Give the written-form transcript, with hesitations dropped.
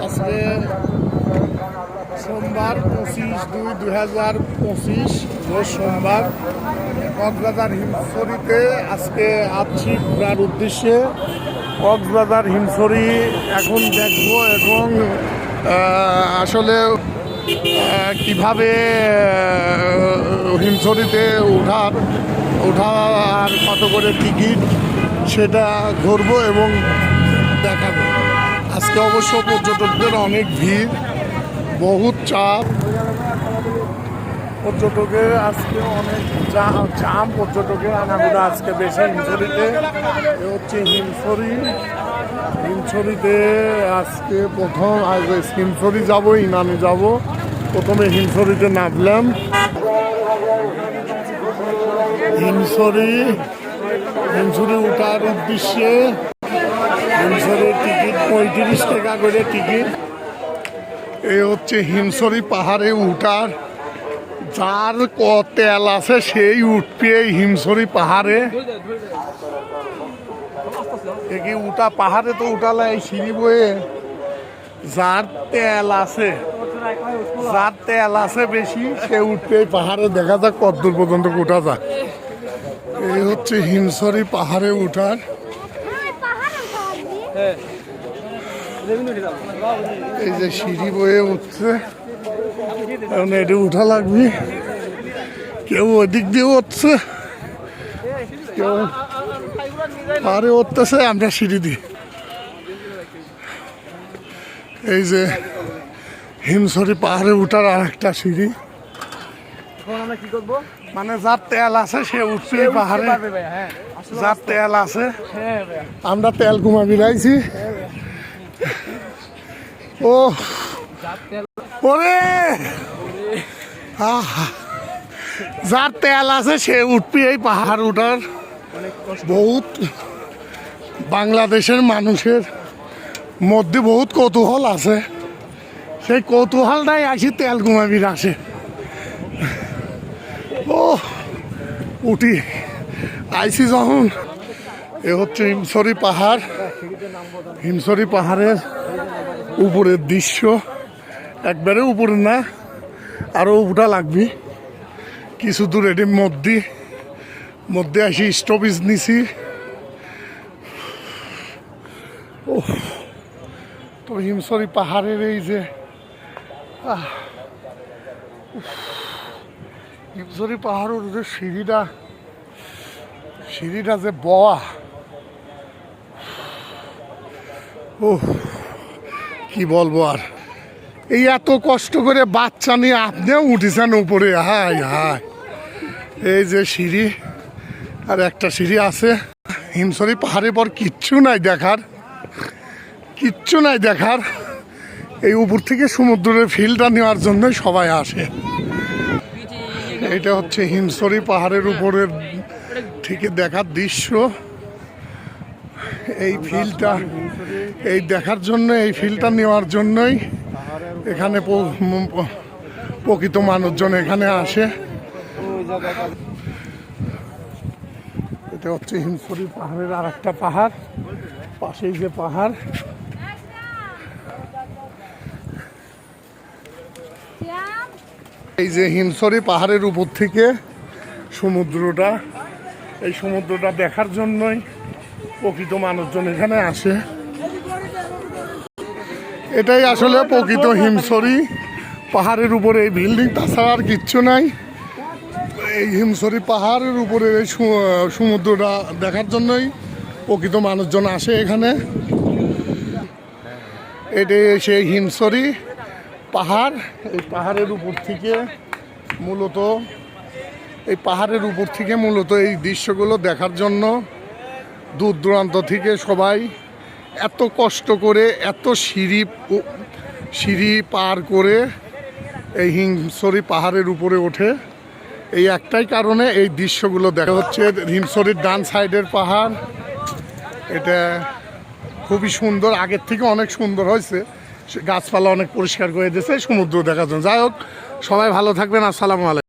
আজকে সোমবার 25/2/2025 রোজ সোমবার। কক্সবাজার হিমছড়িতে আজকে আসছি ঘোরার উদ্দেশ্যে। কক্সবাজার হিমছড়ি এখন দেখবো এবং আসলে কিভাবে হিমছড়িতে ওঠার কত করে টিকিট সেটা ঘুরবো এবং দেখাবো। আজকে অবশ্য পর্যটকদের অনেক ভিড়, বহুত চাপ, পর্যটকের আজকে অনেক জাম, পর্যটকের আনাগোনা আজকে বেশি হিমছড়িতে। এ হচ্ছে হিমছড়িতে আজকে প্রথম হিমছড়ি যাবো, ইনানি যাব। প্রথমে হিমছড়িতে নামলাম। হিমছড়ি উঠার উদ্দেশ্যে হিমছড়ির টিকিট 35 টাকা করে টিকিট। এই হচ্ছে হিমছড়ি পাহাড়ে উঠার, যার তেল আছে সেই উঠবে এই হিমছড়ি পাহাড়ে। কি উঠা পাহাড়ে তো উঠালে এই সিঁড়ি বয়ে, যার তেল আছে বেশি সে উঠবে এই পাহাড়ে। দেখা যাক কতদূর পর্যন্ত উঠা যায়। এই হচ্ছে হিমছড়ি পাহাড়ে উঠার। এই যে সিঁড়ি বয়ে উঠছে, এখন এটা উঠা লাগবে। কেউ ওদিক দিয়ে উঠছে, কেউ পাহাড়ে উঠতেছে, আমরা সিঁড়ি দিই। এই যে হিমছড়ি পাহাড়ে উঠার আর একটা সিঁড়ি। মানে যার তেল আছে সে উঠছে পাহাড়ে, যার তেল আছে। আমরা তেল কমা বিলাইছি। ও ওরে, যার তেল আছে সে উঠবে এই পাহাড় উঠার। বহুত বাংলাদেশের মানুষের মধ্যে বহুত কৌতূহল আছে, সেই কৌতূহলটাই আসি তেল কমাবির আসে। ও উঠি আইসি যখন। এ হচ্ছে হিমছড়ি পাহাড়। হিমছড়ি পাহাড়ের উপরের দৃশ্য, একবারে উপরে না, আরও উঠা লাগবে কিছু দূর। এটির মধ্যে আসি স্টপেজ নিছি। ও তো হিমছড়ি পাহাড়ের এই যে হিমছড়ি পাহাড়ের যে সিঁড়িটা যে বওয়া, ও কি বলবো আর। এই এত কষ্ট করে বাচ্চা নিয়ে আপনিও উঠেছেন উপরে। হায় হায়, এই যে সিঁড়ি আর একটা সিঁড়ি আছে। হিমছড়ি পাহাড়ের পর কিচ্ছু নাই দেখার। এই উপর থেকে সমুদ্রের ফিলটা নেওয়ার জন্যই সবাই আসে। এইটা হচ্ছে হিমছড়ি পাহাড়ের উপরের থেকে দেখার দৃশ্য। এই ফিলটা এই দেখার জন্য, এই ফিলটা নেওয়ার জন্যই এখানে প্রকৃত মানুষজন এখানে আসে। এটা হচ্ছে হিমছড়ি পাহাড়ের আর একটা পাহাড়, পাশেই যে পাহাড়। এই যে হিমছড়ি পাহাড়ের উপর থেকে সমুদ্রটা, এই সমুদ্রটা দেখার জন্যই প্রকৃত মানুষজন এখানে আসে। এটাই আসলে প্রকৃত হিমছড়ি পাহাড়ের উপরে এই বিল্ডিং, তাছাড়া আর কিচ্ছু নাই। এই হিমছড়ি পাহাড়ের উপরে এই সমুদ্রটা দেখার জন্যই প্রকৃত মানুষজন আসে এখানে। এটাই সেই হিমছড়ি পাহাড়। এই পাহাড়ের উপর থেকে মূলত এই দৃশ্যগুলো দেখার জন্য দূর দূরান্ত থেকে সবাই এত কষ্ট করে, এত সিঁড়ি পার করে এই হিমছড়ি পাহাড়ের উপরে ওঠে। এই একটাই কারণে এই দৃশ্যগুলো দেখা হচ্ছে। হিমছড়ির ডান সাইডের পাহাড়, এটা খুবই সুন্দর, আগের থেকে অনেক সুন্দর হয়েছে। গাছপালা অনেক পরিষ্কার করে দিয়েছে সমুদ্র দেখার জন্য। যাই হোক, সবাই ভালো থাকবেন। আসসালামু আলাইকুম।